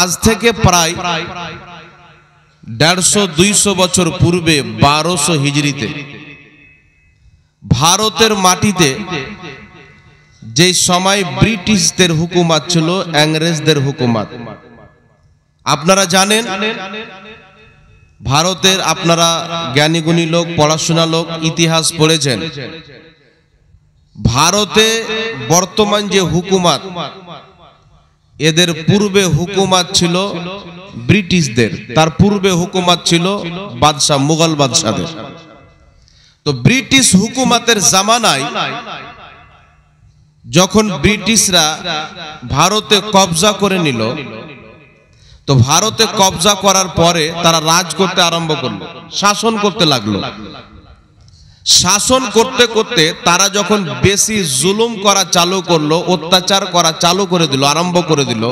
আজ থেকে প্রায় 150-200 বছর পূর্বে 1200 হিজরিতে ভারতের মাটিতে যে সময় ব্রিটিশদের হুকুমত ছিল, ইংরেজদের হুকুমত, আপনারা জানেন ভারতের, আপনারা জ্ঞানীগুণী লোক, পড়াশোনা লোক, ইতিহাস পড়েছেন। ভারতে বর্তমান যে হুকুমত, এদের পূর্বে হুকুমত ছিল ব্রিটিশদের, তার পূর্বে হুকুমত ছিল বাদশাহ, মুঘল বাদশাদের। তো ব্রিটিশ হুকুমতের জামানায় যখন ব্রিটিশরা ভারতে কবজা করে নিল, তো ভারতে কবজা করার পরে তারা রাজ করতে আরম্ভ করলো, শাসন করতে লাগলো। শাসন করতে করতে তারা যখন বেশি জুলুম করা চালু করলো, অত্যাচার করা চালু করে দিল, আরম্ভ করে দিল,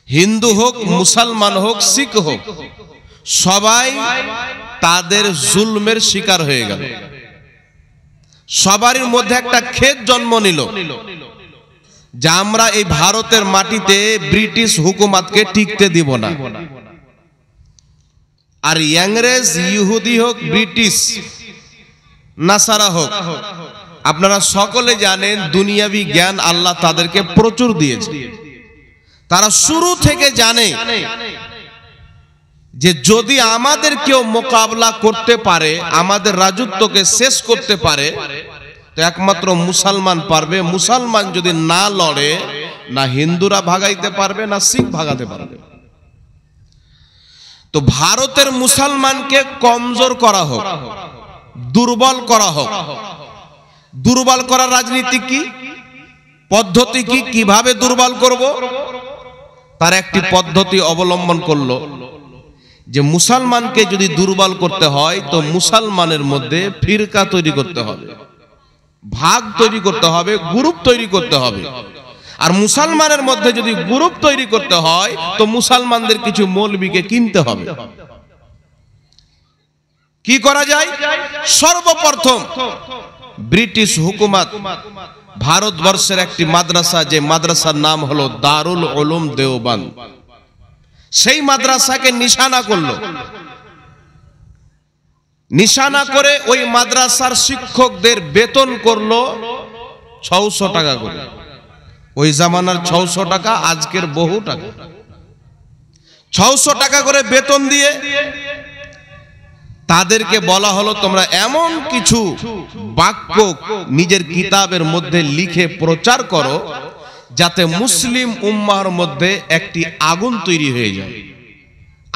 হিন্দু হোক, মুসলমান হোক, শিখ হোক, সবাই তাদের জুলমের শিকার হয়ে গেল। সবারই মধ্যে একটা খেদ জন্ম নিল যে আমরা এই ভারতের মাটিতে ব্রিটিশ হুকুমতকে টিকতে দিব না। আর ইংরেজ, ইহুদি হোক, ব্রিটিশ, নাসারা হোক, আপনারা সকলে জানেন দুনিয়াবি জ্ঞান আল্লাহ তাদেরকে প্রচুর দিয়েছে। তারা শুরু থেকে জানে যে যদি আমাদের কেউ মোকাবেলা করতে পারে, আমাদের রাজত্বকে শেষ করতে পারে, তো একমাত্র মুসলমান পারবে। মুসলমান যদি না লড়ে, না হিন্দুরা ভাগাইতে পারবে, না শিখ ভাগাতে পারবে। তো ভারতের মুসলমানকে কমজোর করা হোক, দুর্বল করা হোক। দুর্বল করার রাজনীতি কি, পদ্ধতি কি, কিভাবে দুর্বল করব, তার একটি পদ্ধতি অবলম্বন করলো যে মুসলমানকে যদি দুর্বল করতে হয় তো মুসলমানের মধ্যে ফিরকা তৈরি করতে হবে, ভাগ তৈরি করতে হবে, গ্রুপ তৈরি করতে হবে। আর মুসলমানের মধ্যে যদি গ্রুপ তৈরি করতে হয় তো মুসলমানদের কিছু মৌলবীকে কিনতে হবে। কি করা যায়? সর্বপ্রথম ব্রিটিশ হুকুমত ভারতবর্ষের একটি মাদ্রাসা, যে মাদ্রাসার নাম হলো দারুল উলুম দেওবন্দ, সেই মাদ্রাসাকে নিশানা করলো। নিশানা করে ওই মাদ্রাসার শিক্ষকদের বেতন করলো 600 টাকা করে। ওই জামানার 600 টাকা আজকের বহু টাকা। 600 টাকা করে বেতন দিয়ে তাদেরকে বলা হলো তোমরা এমন কিছু বাক্য নিজের কিতাবের মধ্যে লিখে প্রচার করো যাতে মুসলিম উম্মাহর মধ্যে একটি আগুন তৈরি হয়ে যায়,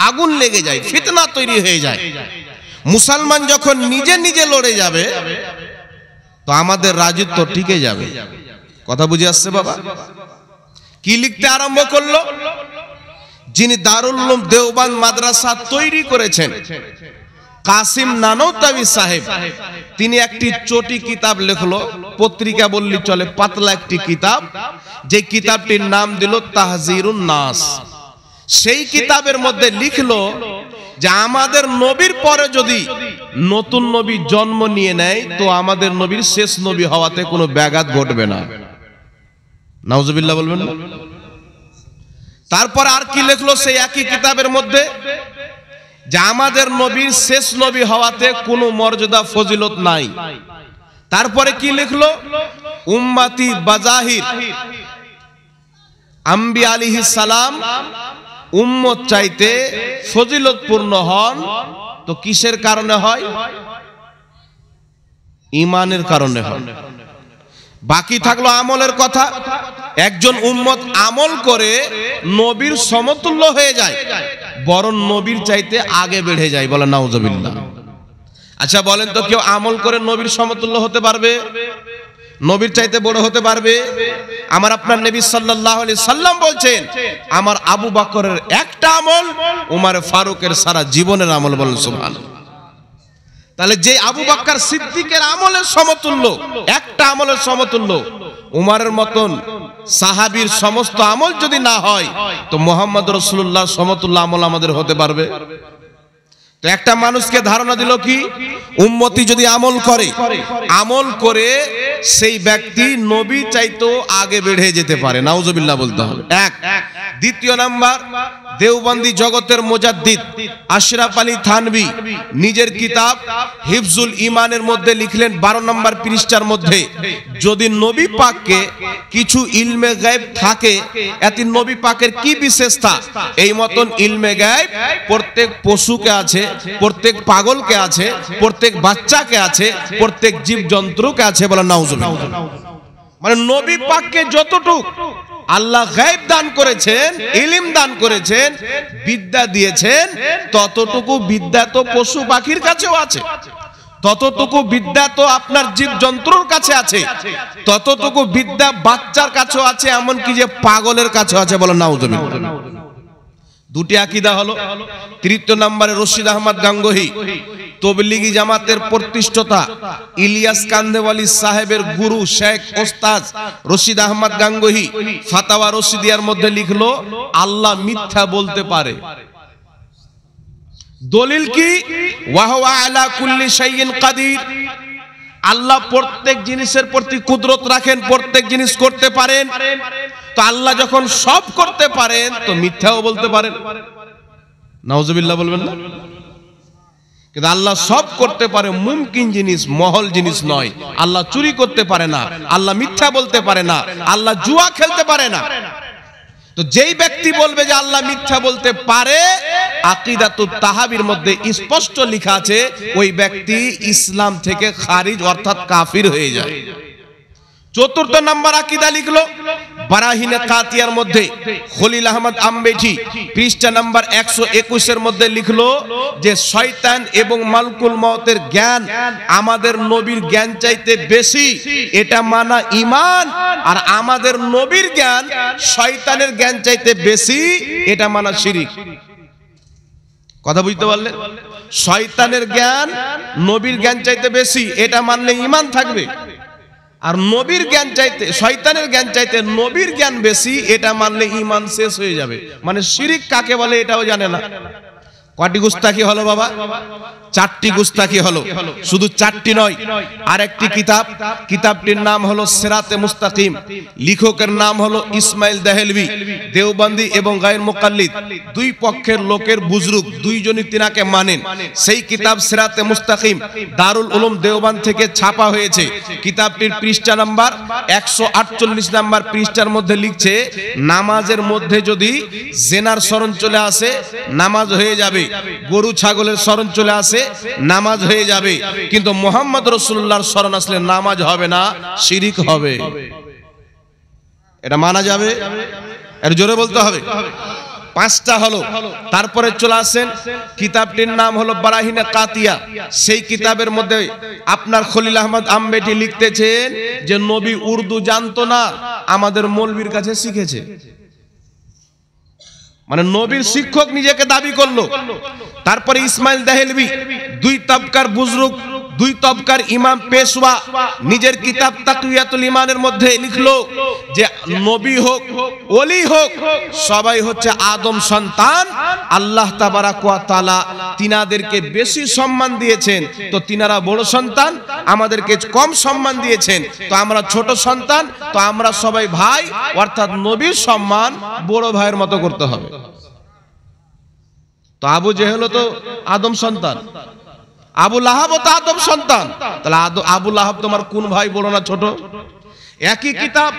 আগুন লেগে যায়, ফিতনা তৈরি হয়ে যায়। মুসলমান যখন নিজে নিজে লড়ে যাবে তো আমাদের রাজত্ব টিকে যাবে। কথা বুঝে আসছে বাবা? কি লিখতে আরম্ভ করলো? যিনি দারুল উলুম দেওবন্দ মাদ্রাসা তৈরি করেছেন, কাসিম নানওতাবি সাহেব, তিনি একটি চটি কিতাব লিখলো, পত্রিকা বললি চলে, পাতলা একটি কিতাব, যে কিতাবটির নাম দিল তাহজিরুন নাস। সেই কিতাবের মধ্যে লিখলো যে আমাদের নবীর পরে যদি নতুন নবী জন্ম নিয়ে নেয় তো আমাদের নবীর শেষ নবী হওয়াতে কোনো ব্যাঘাত ঘটবে না। নাউজুবিল্লাহ বলবেন না? তারপর আর কি লিখলো সেই একই কিতাবের মধ্যে? যে আমাদের নবীর শেষ নবী হওয়াতে কোনো মর্যাদা ফজিলত নাই। তারপরে কি লিখলো? উম্মতি বাজাহির আম্বিয়া আলাইহিস সালাম উম্মত চাইতে ফজিলতপূর্ণ হন, তো কিসের কারণে হয়? ঈমানের কারণে হয়। বাকি থাকলো আমলের কথা। একজন উম্মত আমল করে নবীর সমতুল্য হয়ে যায়, বরং নবীর চাইতে আগে বেড়ে যায়। বলে নাউজুবিল্লাহ। আচ্ছা বলেন তো, কেউ আমল করে নবীর সমতুল্য হতে পারবে? নবীর চাইতে বড় হতে পারবে? আমার আপনার নবী সাল্লাল্লাহু আলাইহি সাল্লাম বলছেন, আমার আবু বকরের একটা আমল উমর ফারুকের সারা জীবনের আমল। বলেন সুবহানাল্লাহ। তাহলে যে আবু বকর সিদ্দিকের আমলের সমতুল্য, একটা আমলের সমতুল্য, উমরের মতন সাহাবীর সমস্ত আমল যদি না হয় তো মুহাম্মদ রাসূলুল্লাহ সমতুল্য আমল আমাদের হতে পারবে? তো একটা মানুষকে ধারণা দিল কি, উম্মতি যদি আমল করে সেই ব্যক্তি নবী চাইতো আগে বেড়ে যেতে পারে। নাউজুবিল্লাহ বলতে হবে। এক। দ্বিতীয় নাম্বার, দেওবন্দি জগতের মুজাদ্দিদ আশরাফ আলী থানভী নিজের কিতাব হিফজুল ঈমানের মধ্যে লিখলেন 12 নম্বর পৃষ্ঠার মধ্যে, যদি নবী পাককে কিছু ইলমে গায়েব থাকে, এতে নবী পাকের কি বিশেষতা? এই মতন ইলমে গায়েব প্রত্যেক পশুকে আছে, প্রত্যেক পাগলকে আছে, প্রত্যেক বাচ্চাকে আছে, প্রত্যেক জীব জন্তুকে আছে। বলেন নাউজুবিল্লাহ। মানে নবী পাককে যতটুকু আল্লাহ গায়েব দান করেছেন, ইলম দান করেছেন, বিদ্যা দিয়েছেন, ততটুকু বিদ্যা তো পশু পাখির কাছেও আছে, ততটুকু বিদ্যা তো আপনার জীব জন্তুর কাছে আছে, ততটুকু বিদ্যা বাচ্চার কাছেও আছে, এমনকি যে পাগলের কাছেও আছে। বলেন নাউজুবিল্লাহ। দুটি আকীদা হলো। তৃতীয় নম্বরে রশিদ আহমদ গাঙ্গোহী তবলিগি জামাতের প্রতিষ্ঠাতা ইলিয়াস কান্দেওয়ালি সাহেবের গুরু শেখ ওস্তাদ রশিদ আহমদ গাঙ্গোহী ফাতাওয়া রশিদিয়ার মধ্যে লিখলো, আল্লাহ মিথ্যা বলতে পারে। দলিল কি? ওয়া হুয়া আলা কুল্লি শাইইন কাদির। আল্লাহ প্রত্যেক জিনিসের প্রতি কুদরত রাখেন, প্রত্যেক জিনিস করতে পারেন। তো আল্লাহ যখন সব করতে পারেন তো মিথ্যাও বলতে পারেন। নাউজুবিল্লাহ বলবেন না? কিন্তু আল্লাহ সব করতে পারে, মুমকিন জিনিস, মহল জিনিস নয়। আল্লাহ চুরি করতে পারে না, আল্লাহ মিথ্যা বলতে পারে না, আল্লাহ জুয়া খেলতে পারে না। তো যেই ব্যক্তি বলবে যে আল্লাহ মিথ্যা বলতে পারে, আকীদাতুত তাহাবীর মধ্যে স্পষ্ট লেখা আছে ওই ব্যক্তি ইসলাম থেকে খারিজ অর্থাৎ কাফির হয়ে যায়। চতুর্থ নাম্বার আকীদা লিখলো বারাহিনে কাতিয়ার মধ্যে খলিল আহমদ আমবেঠি পৃষ্ঠা নাম্বার 121 এর মধ্যে লিখলো যে শয়তান এবং মালকুল মউতের জ্ঞান আমাদের নবীর জ্ঞান চাইতে বেশি, এটা মানা ঈমান। আর আমাদের নবীর জ্ঞান শয়তানের জ্ঞান চাইতে বেশি, এটা মানা শিরক। কথা বুঝতে পারলেন? শয়তানের জ্ঞান নবীর জ্ঞান চাইতে বেশি, এটা মানলে ঈমান থাকবে। আর নবীর জ্ঞান চাইতে, শয়তানের জ্ঞান চাইতে নবীর জ্ঞান বেশি, এটা মানলে ঈমান শেষ হয়ে যাবে। মানে শিরক কাকে বলে এটাও জানে না। কয়টি গুস্তাখি হলো বাবা? 4টি গুস্তাখি হলো। শুধু 4টি নয়, আরেকটি কিতাব, কিতাবটির নাম হলো সিরাতে মুস্তাকিম, লেখকের নাম হলো ইসমাইল দেহলভী। দেওবন্দি এবং গায়র মুকাল্লিদ দুই পক্ষের লোকের বুজরুগ দুইজনই তিনাকে মানেন। সেই কিতাব সিরাতে মুস্তাকিম দারুল উলুম দেওবন্দ থেকে ছাপা হয়েছে। কিতাবটির পৃষ্ঠা নাম্বার 148 নাম্বার পৃষ্ঠার মধ্যে লিখছে, নামাজের মধ্যে যদি জেনার স্মরণ চলে আসে নামাজ হয়ে যাবে, গরু ছাগলের স্মরণ চলে আসে নামাজ হয়ে যাবে, কিন্তু মুহাম্মদ রাসূলুল্লাহর স্মরণ আসলে নামাজ হবে না, শিরক হবে। এটা মানা যাবে? এর জোরে বলতে হবে। 5টা হলো। তারপরে চলে আসেন, কিতাবটির নাম হলো বারাহিনে কাতিয়া। সেই কিতাবের মধ্যে আপনার খলিল আহমদ আমবেঠি লিখতেছেন যে নবী উর্দু জানতো না, আমাদের মৌলবীর কাছে শিখেছে। মানে নবীর শিক্ষক নিজেকে দাবি করলো। তারপরে ইসমাইল দেহলভী দুই তবকার বুজরুগ, দুই তবকার ইমাম পেশওয়া নিজের কিতাব তাকওয়াতুল ঈমানের মধ্যে লিখলো যে নবী হোক ওলি হোক সবাই হচ্ছে আদম সন্তান। আল্লাহ তাবারাক ওয়া তাআলা তিনাদেরকে বেশি সম্মান দিয়েছেন, তো তিনারা বড় সন্তান, আমাদেরকে কম সম্মান দিয়েছেন, তো আমরা ছোট সন্তান, তো আমরা সবাই ভাই, অর্থাৎ নবীর সম্মান বড় ভাইয়ের মতো করতে হবে। তো আবু জেহেল তো আদম সন্তান, আবু লাহাব তো আদম সন্তান, তাহলে আবু লাহাব তোমার কোন ভাই, বড় না ছোট? একই কিতাব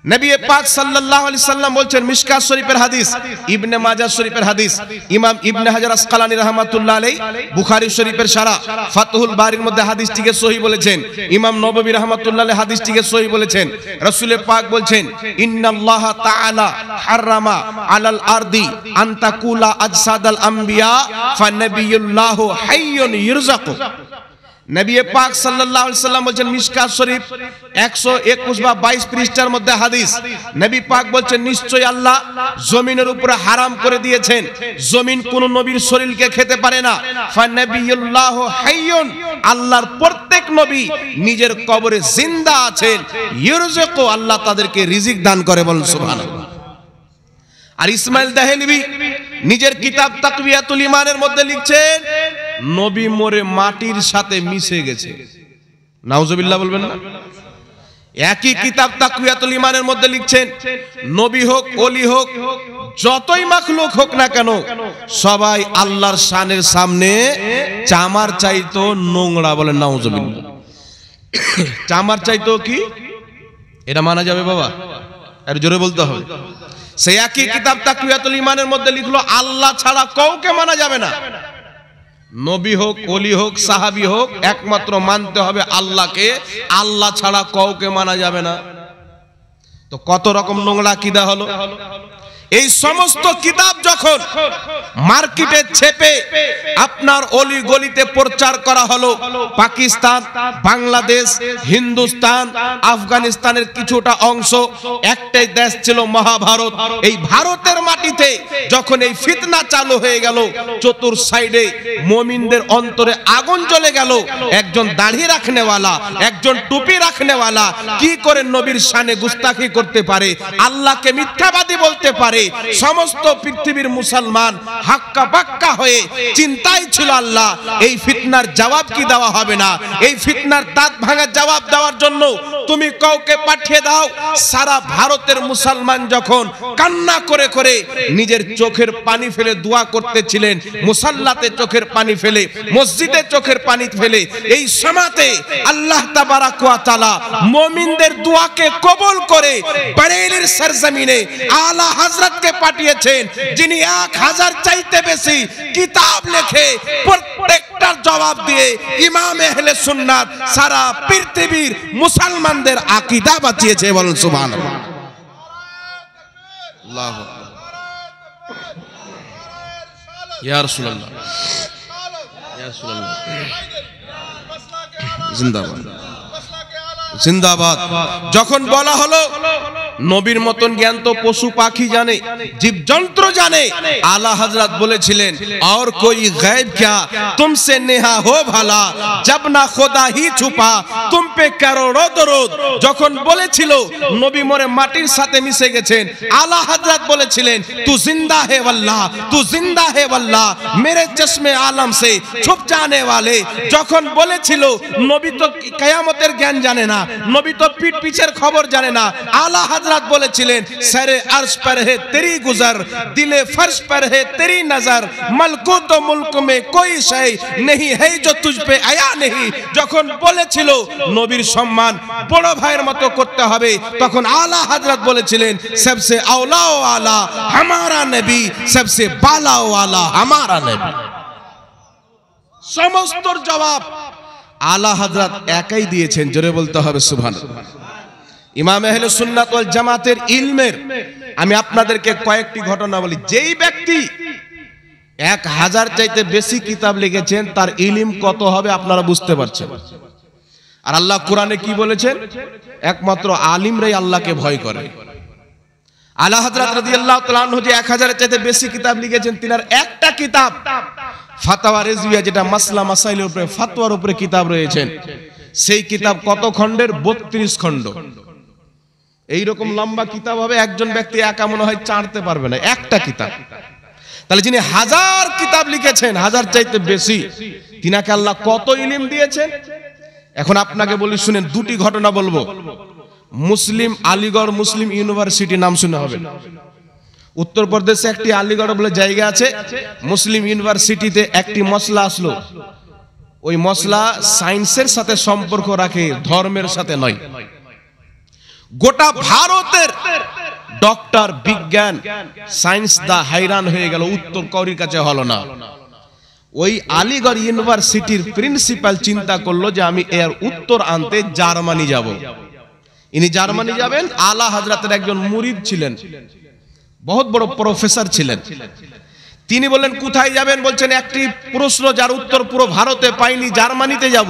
নবী পাক সাল্লাল্লাহু আলাইহি সাল্লাম বলছেন, মিশকাত শরীফের হাদিস, ইবনে মাজাহ শরীফের হাদিস, ইমাম ইবনে হাজার আসকালানী রাহমাতুল্লাহ আলাইহি বুখারী শরীফের শারা ফাতহুল বারীর মধ্যে হাদিসটিকে সহিহ বলেছেন, ইমাম নববী রাহমাতুল্লাহ আলাইহি হাদিসটিকে সহিহ বলেছেন। রাসূল পাক বলছেন, ইন্নাল্লাহ তাআলা হারামা আলাল আরদি আন তাকুলা আজসাদাল আম্বিয়া ফানাবিয়ুল্লাহু হাইয়ুন ইরযাকু। নবী পাক সাল্লাল্লাহু আলাইহি সাল্লাম বলেন, মিশকাত শরীফ 121 বা 22 পৃষ্ঠার মধ্যে হাদিস, নবী পাক বলেন, নিশ্চয়ই আল্লাহ জমিনের উপরে হারাম করে দিয়েছেন, জমিন কোন নবীর শরীরকে খেতে পারে না। ফানাবিয়ুল্লাহু হাইয়ুন, আল্লাহর প্রত্যেক নবী নিজের কবরে জিন্দা আছেন, ইরযাকু, আল্লাহ তাদেরকে রিজিক দান করে। বলেন সুবহানাল্লাহ। আর ইসমাইল দেহলভী নিজের কিতাব তাকওয়াতুল ঈমানের মধ্যে লিখছেন নবী মরে মাটির সাথে মিশে গেছে। নাউজুবিল্লাহ বলবেন না? একই কিতাব তাকওয়াতুল ঈমানের মধ্যে লিখছেন নবী হোক ওলি হোক যতই মাখলুক হোক না কেন সবাই আল্লাহর শানের সামনে চামার চাইতো নোংরা। বলেন নাউজুবিল্লাহ। চামার চাইতো কি এটা মানা যাবে বাবা? আর জোরে বলতে হবে। সেই একই কিতাব তাকওয়াতুল ঈমানের মধ্যে লিখলো আল্লাহ ছাড়া কাউকে মানা যাবে না। নবী হোক ওলি হোক সাহাবী হোক একমাত্র মানতে হবে আল্লাহকে, আল্লাহ ছাড়া কাউকে মানা যাবে না। তো কত রকম নোংরা আকীদা হলো। এই সমস্ত কিতাব যখন মার্কেটে ছেপে আপনার অলি গলিতে প্রচার করা হলো, পাকিস্তান, বাংলাদেশ, হিন্দুস্তান, আফগানিস্তানের কিছুটা অংশ, একটাই দেশ ছিল মহাভারত। এই ভারতের মাটিতে যখন এই ফিতনা চালু হয়ে গেল, চতুর সাইডে মুমিনদের অন্তরে আগুন জ্বলে গেল। একজন দাড়ি রাখনেওয়ালা, একজন টুপি রাখনেওয়ালা কি করে নবীর শানে গুস্তাখি করতে পারে, আল্লাহকে মিথ্যাবাদী বলতে পারে। সমস্ত পৃথিবীর মুসলমান হাক্কা বাক্কা হয়ে চিন্তাই ছিল আল্লাহ এই ফিতনার জবাব কি দেওয়া হবে না, এই ফিতনার দাঁত ভাঙা জবাব দেওয়ার জন্য তুমি কাউকে পাঠিয়ে দাও। সারা ভারতের মুসলমান যখন কান্না করে করে নিজের চোখের পানি ফেলে দোয়া করতেছিলেন, মুসাল্লাতে চোখের পানি ফেলে, মসজিদে চোখের পানি ফেলে, এই সময়তে আল্লাহ তাবারাক ওয়া তাআলা মুমিনদের দোয়াকে কবুল করে বরেলির সরজমিনে আলা হযরতকে পাঠিয়েছেন, যিনি 1000 চাইতে বেশি কিতাব লিখে প্রত্যেকটার জবাব দিয়ে ইমাম আহলে সুন্নাত সারা পৃথিবীর মুসলমানদের আকীদা বাঁচিয়েছে। বলেন সুবহানাল্লাহ। আল্লাহু আকবার। ইয়া রাসূলুল্লাহ, ইয়া রাসূলুল্লাহ, জিন্দাবাদ, জিন্দাবাদ। যখন বলা হলো নবীর মতন জ্ঞান তো পশু পাখি জানে, জীবজন্তু জানে, আলা হযরত বলেছিলেন और कोई गैब क्या तुमसे नेहा हो भला जब ना खुदा ही छुपा तुम पे करोड़ों दरूद। যখন বলেছিল নবী মরে মাটির সাথে মিশে গেছেন, আলা হযরত বলেছিলেন তু জিন্দা হে ওয়াল্লাহ, তু জিন্দা হে ওয়াল্লাহ মেরে চশমে আলম সে ছুপ जाने वाले। যখন বলেছিল নবী তো কিয়ামতের জ্ঞান জানে না, নবী তো পিঠ পিছের খবর জানে না, আলা হযরত बोलेছিলেন सरे अर्श पर है तेरी गुजर, दिले फर्श पर है तेरी नजर, मलकुत मुल्क में कोई शय नहीं है जो तुझ पे आया नहीं। যখন বলেছিল নবীর সম্মান বড় ভাইয়ের মতো করতে হবে, তখন আলা হযরত বলেছিলেন सबसे औला वाला हमारा नबी, सबसे बाला वाला हमारा नबी। সমস্ত জবাব আলা হযরত একাই দিয়েছেন। জোরে বলতে হবে সুবহানাল্লাহ। ইমাম আহলে সুন্নাত ওয়াল জামাতের ইলমের আমি আপনাদেরকে কয়েকটি ঘটনা বলি। যেই ব্যক্তি 1000 চাইতে বেশি কিতাব লিখেছেন তার ইলম কত হবে আপনারা বুঝতে পারছেন। আর আল্লাহ কোরআনে কি বলেছেন? একমাত্র আলিমরাই আল্লাহকে ভয় করে। আলা হযরত রাদিয়াল্লাহু তাআলা আনহু যে 1000 চাইতে বেশি কিতাব লিখেছেন, তিনার একটা কিতাব ফাতাওয়া রিজভিয়া, যেটা মাসলা মাসাইলের উপরে ফতোয়ার উপরে কিতাব রয়েছেন, সেই কিতাব কত খণ্ডের? 32 খণ্ড। এইরকম লম্বা কিতাব হবে, একজন ব্যক্তি একা মনে হয় চাঁড়তে পারবে না একটা কিতাব। তাহলে যিনি 1000 কিতাব লিখেছেন, 1000 চাইতে বেশি, তিনাকে আল্লাহ কত ইলম দিয়েছেন। এখন আপনাকে বলি শুনেন, দুটি ঘটনা বলবো। মুসলিম আলীগড় মুসলিম ইউনিভার্সিটি নাম শুনে হবে, উত্তরপ্রদেশে একটি আলীগড় বলে জায়গা আছে। মুসলিম ইউনিভার্সিটিতে একটি মশলা আসলো, ওই মশলা সায়েন্সের সাথে সম্পর্ক রাখে, ধর্মের সাথে নয়। গোটা ভারতের ডক্টর, বিজ্ঞান, সায়েন্স দা hayran হয়ে গেল, উত্তর কাউরির কাছে হলো না। ওই আলীগড় ইউনিভার্সিটির প্রিন্সিপাল চিন্তা করলো যে আমি এর উত্তর আনতে জার্মানি যাব। ইনি জার্মানি যাবেন। আলা হযরতের একজন মুরিদ ছিলেন, বহুত বড় প্রফেসর ছিলেন। তিনি বললেন কোথায় যাবেন? বলছেন একটি প্রশ্ন যার উত্তর পুরো ভারতে পাইনি, জার্মানিতে যাব।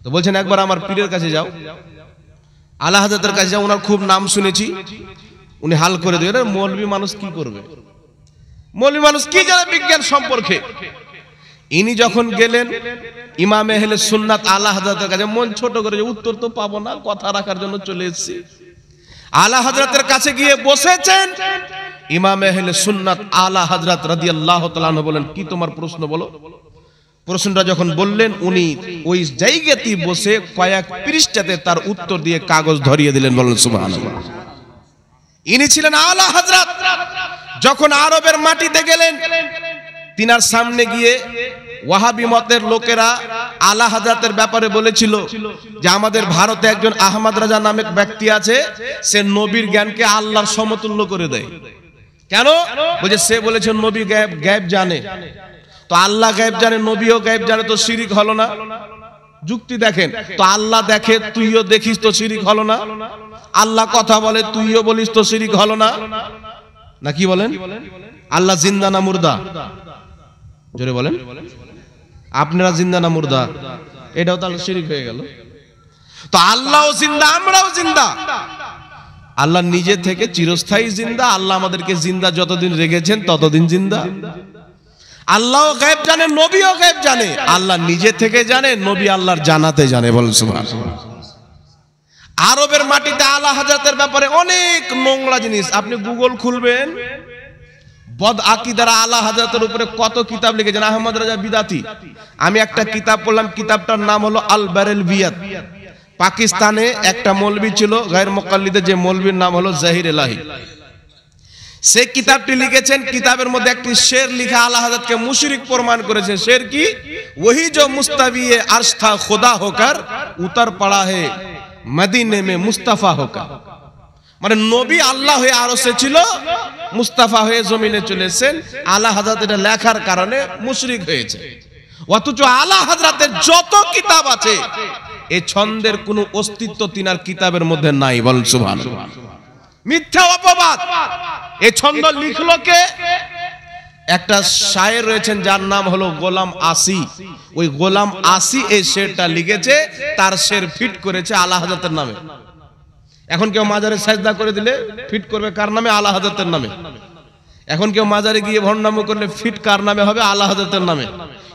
তো বলছেন একবার আমার পীরের কাছে যাও, আলা হযরতের কাছে যাও, ওনার খুব নাম শুনেছি, উনি হাল করে দেবেন। মৌলবী মানুষ কি করবে? মৌলবী মানুষ কি জানে বিজ্ঞান সম্পর্কে? ইনি যখন গেলেন ইমাম আহলে সুন্নাত আলা হযরতের কাছে, মন ছোট করে, উত্তর তো পাবো না, কথা রাখার জন্য চলে এসেছি। আলা হযরতের কাছে গিয়ে বসেছেন, ইমাম আহলে সুন্নাত আলা হযরত রাদিয়াল্লাহু তাআলা আনহু বলেন, কি তোমার প্রশ্ন বলো। প্রশ্নটা যখন বললেন, উনি ওই জায়গাতে বসে কয়েক পৃষ্ঠাতে তার উত্তর দিয়ে কাগজ ধরিয়ে দিলেন। বলেন সুবহানাল্লাহ। ইনি ছিলেন আলা হযরত। যখন আরবের মাটিতে গেলেন, তিনার সামনে গিয়ে ওয়াহাবি মতের লোকেরা আলা হযরতের ব্যাপারে বলেছিল যে আমাদের ভারতে একজন আহমদ রাজা নামক ব্যক্তি আছে, সে নবীর জ্ঞানকে আল্লাহর সমতুল্য করে দেয়। কেন? বলে সে বলেছে নবী গায়েব জানে। তো আল্লাহ গায়েব জানে, নবীও গায়েব জানে, তো শিরিক হলো না? যুক্তি দেখেন তো। আল্লাহ দেখে, তুইও দেখিস, তো শিরিক হলো না? আল্লাহ কথা বলে, তুইও বলিস, তো শিরিক হলো না? না কি বলেন? আল্লাহ জিন্দা না মুর্দা? জোরে বলেন। আপনারা জিন্দা না মুর্দা? এটাও তাহলে শিরিক হয়ে গেল। তো আল্লাহও জিন্দা, আমরাও জিন্দা। আল্লাহ নিজে থেকে চিরস্থায়ী জিন্দা। আল্লাহ আমাদেরকে জিন্দা যতদিন রেখেছেন ততদিন জিন্দা। আল্লাহও গায়েব জানে, নবীও গায়েব জানে। আল্লাহ নিজে থেকে জানে, নবী আল্লাহর জানাতে জানে। বলেন সুবহানাল্লাহ। আরবের মাটিতে আলা হযরতের ব্যাপারে অনেক নোংরা জিনিস। আপনি গুগল খুলবেন, বদ আকীদারা আলা হযরতের উপরে কত কিতাব লিখেছেন। আহমদ রাজা বিদাতি। আমি একটা কিতাব পড়লাম, কিতাবটার নাম হলো আল বারেলভিয়াত। পাকিস্তানে একটা মৌলবি ছিল গায়র মুকাল্লিদ, যে মৌলবির নাম হলো জাহির এলাহি। সে কিতাবটি লিখেছেন। কিতাবের মধ্যে একটি শের লিখা আলা হযরতকে মুশরিক প্রমাণ করেছে। শের কি? वही जो मुस्तवी अर्श था खुदा होकर उतर पड़ा है मदीने में मुस्तफा होकर। মানে নবী আল্লাহ হয়ে আরশে ছিল, মুস্তাফা হয়ে জমিনে চলে এসেছেন। আলা হযরত এটা লেখার কারণে মুশরিক হয়েছে। অথচ আলা হযরতের যত কিতাব আছে, এই ছন্দের কোনো অস্তিত্ব তিনার কিতাবের মধ্যে নাই। বল সুবহানাল্লাহ। মিথ্যা অপবাদ। এই ছন্দ লিখলো কে? একটা শায়ের রয়েছেন যার নাম হলো গোলাম আসি। ওই গোলাম আসি এই শেরটা লিখেছে, তার শের ফিট করেছে আলা হযরতের নামে। এখন কেউ মাজারে সাজদা করে দিলে ফিট করবে কার নামে? আলা হযরতের নামে। এখন কেউ মাজারে গিয়ে ভণ্ডামি করলে ফিট কার নামে হবে? আলা হযরতের নামে।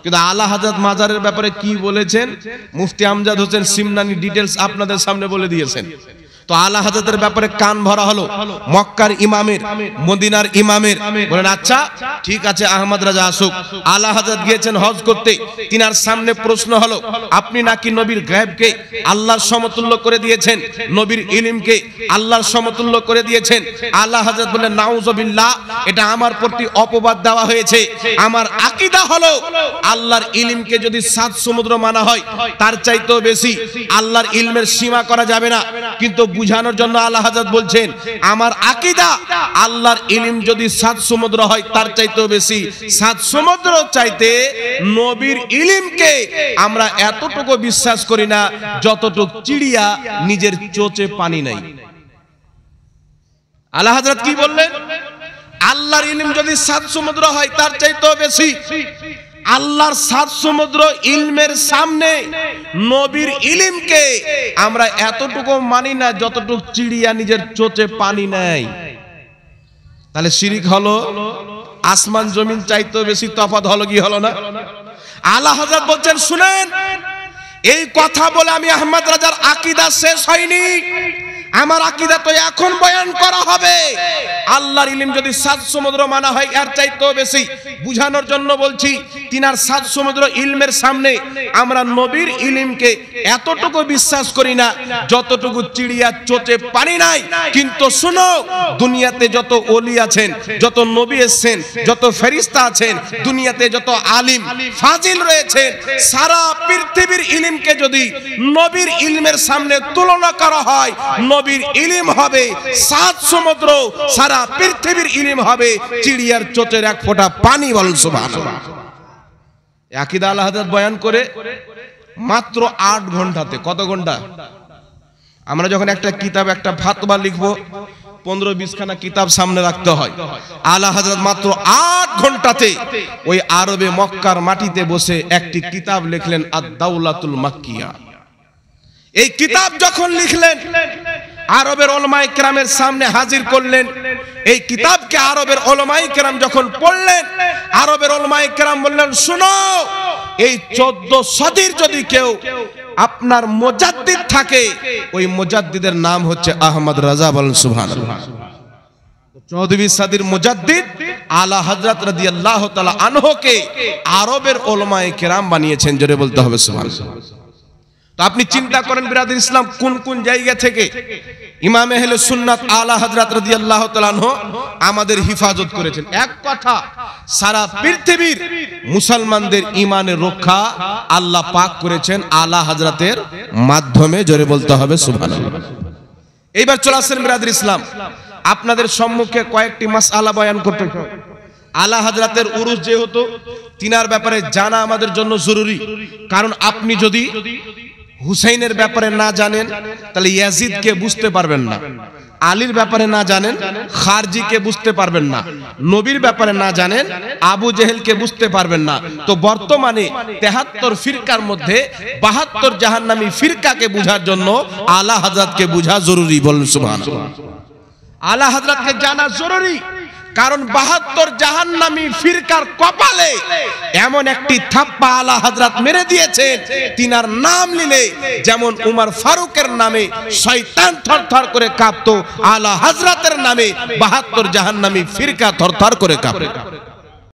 কিন্তু আলা হযরত মাজারের ব্যাপারে কি বলেছেন মুফতি আমজাদ হোসেন সিমনানি ডিটেইলস আপনাদের সামনে বলে দিয়েছেন। তো আলা হযরতের ব্যাপারে কান ভরা হলো মক্কার ইমামের, মদিনার ইমামের। বলেন আচ্ছা ঠিক আছে, আহমদ রাজা আসুক। আলা হযরত গিয়েছেন হজ করতে। তিনার সামনে প্রশ্ন হলো, আপনি নাকি নবীর গায়েবকে আল্লাহর সমতুল্য করে দিয়েছেন, নবীর ইলমকে আল্লাহর সমতুল্য করে দিয়েছেন। আলা হযরত বলেন নাউযুবিল্লাহ, এটা আমার প্রতি অপবাদ দেওয়া হয়েছে। আমার আকীদা হলো আল্লাহর ইলমকে যদি 7 সমুদ্র মানা হয় তার চাইতেও বেশি আল্লাহর ইলমের সীমা করা যাবে না। কিন্তু বুঝানোর জন্য আলা হযরত বলছেন, আমার আকীদা আল্লাহর ইলম যদি 7 সমুদ্র হয় তার চাইতেও বেশি। 7 সমুদ্র চাইতে নবীর ইলমকে আমরা এতটুকু বিশ্বাস করি না যতটুকু চিড়িয়া নিজের চোচে পানি নাই। আলা হযরত কি বললেন? আল্লাহর ইলম যদি 7 সমুদ্র হয় তার চাইতেও বেশি। আল্লাহর 7 সমুদ্র ইলমের সামনে নবীর ইলমকে আমরা এতটুকু মানি না যতটুকু চিড়িয়া নিজের চোচে পানি নেয়। তাহলে শিরিক হলো। আসমান জমিন চাইতেও বেশি তফাৎ হলো কি হলো না? আলা হযরত বলছেন, শুনেন, এই কথা বলে আমি আহমদ রাজার আকীদা শেষ হয়নি। আমার আকীদা তো এখন বয়ান করা হবে। আল্লাহর ইলম যদি 7 সমুদ্র মানা হয় এর চাইতেও বেশি। বুঝানোর জন্য বলছি, তিনার 7 সমুদ্র ইলমের সামনে আমরা নবীর ইলমকে এতটুকু বিশ্বাস করি না যতটুকু চিড়িয়া চোচে পানি নাই। কিন্তু শুনো, দুনিয়াতে যত ওলি আছেন, যত নবী এসেছেন, যত ফেরেশতা আছেন, দুনিয়াতে যত আলিম ফাজিল রয়েছেন, সারা পৃথিবীর ইলমকে যদি নবীর ইলমের সামনে তুলনা করা হয়, নবীর ইলম হবে 7 সমুদ্র, সারা পৃথিবীর ইলম হবে চিড়িয়ার চোচের এক ফোঁটা পানি। বলেন সুবহানাল্লাহ। আকীদা আলা হযরত বয়ান করে মাত্র 8 ঘন্টাতে। কত ঘন্টা? আমরা যখন একটা কিতাব, একটা ফাতওয়া লিখবো 15-20 খানা কিতাব সামনে রাখতে হয়। আলা হযরত মাত্র 8 ঘন্টাতে ওই আরবে মক্কার মাটিতে বসে একটি কিতাব লিখলেন, আদ-দাওলাতুল মাক্কিয়া। এই কিতাব যখন লিখলেন, আরবের উলামায়ে কেরামের সামনে হাজির করলেন। এই কিতাবকে আরবের উলামায়ে কেরাম যখন পড়লেন, আরবের উলামায়ে কেরাম বললেন, শুনো, এই 14 শতাব্দীর যদি কেউ আপনার মুজাদ্দিদ থাকে, ওই মুজাদ্দিদের নাম হচ্ছে আহমদ রাজা। বলেন সুবহানাল্লাহ। চৌধুরী সাদির মুজাদ্দিদ আলা হযরত রাদিয়াল্লাহু তাআলা আনহুকে আরবের উলামায়ে কেরাম বানিয়েছেন। জোরে বলতে হবে সুবহানাল্লাহ। তো আপনি চিন্তা করেন বিরাদর ইসলাম, কোন কোন জায়গা থেকে ইমাম আহলে সুন্নাত আলা হযরত রাদিয়াল্লাহু তাআলা আনহু আমাদের হিফাজত করেছেন। এক কথা, সারা পৃথিবীর মুসলমানদের ঈমানের রক্ষা আল্লাহ পাক করেছেন আলা হযরতের মাধ্যমে। জোরে বলতে হবে সুবহানাল্লাহ। এইবার চলে আসেন বিরাদর ইসলাম, আপনাদের সম্মুখে কয়েকটি মাসআলা বয়ান করতে চাই। আলা হযরতের উরুস যেহেতু, তিনার ব্যাপারে জানা আমাদের জন্য জরুরি। কারণ আপনি যদি হুসাইনের ব্যাপারে না জানেন তাহলে ইয়াজিদকে বুঝতে পারবেন না, আলীর ব্যাপারে না জানেন খারজিকে বুঝতে পারবেন না, নবীর ব্যাপারে না জানেন আবু জেহেলকে বুঝতে পারবেন না। তো বর্তমানে 73 ফিরকার মধ্যে 72 জাহান্নামী ফিরকাকে বোঝার জন্য আলা হযরতকে বোঝা জরুরি। বলেন সুবহানাল্লাহ। আলা হযরতকে জানা জরুরি, কারণ 72 জাহান্নামী ফিরকার কপালে এমন একটি থাপ্পা আলা হযরত মেরে দিয়েছেন, তিনার নাম নিলে যেমন উমর ফারুকের নামে শয়তান থরথর করে কাঁপতো, আলা হযরতের নামে 72 জাহান্নামী ফিরকা থরথর করে কাঁপে।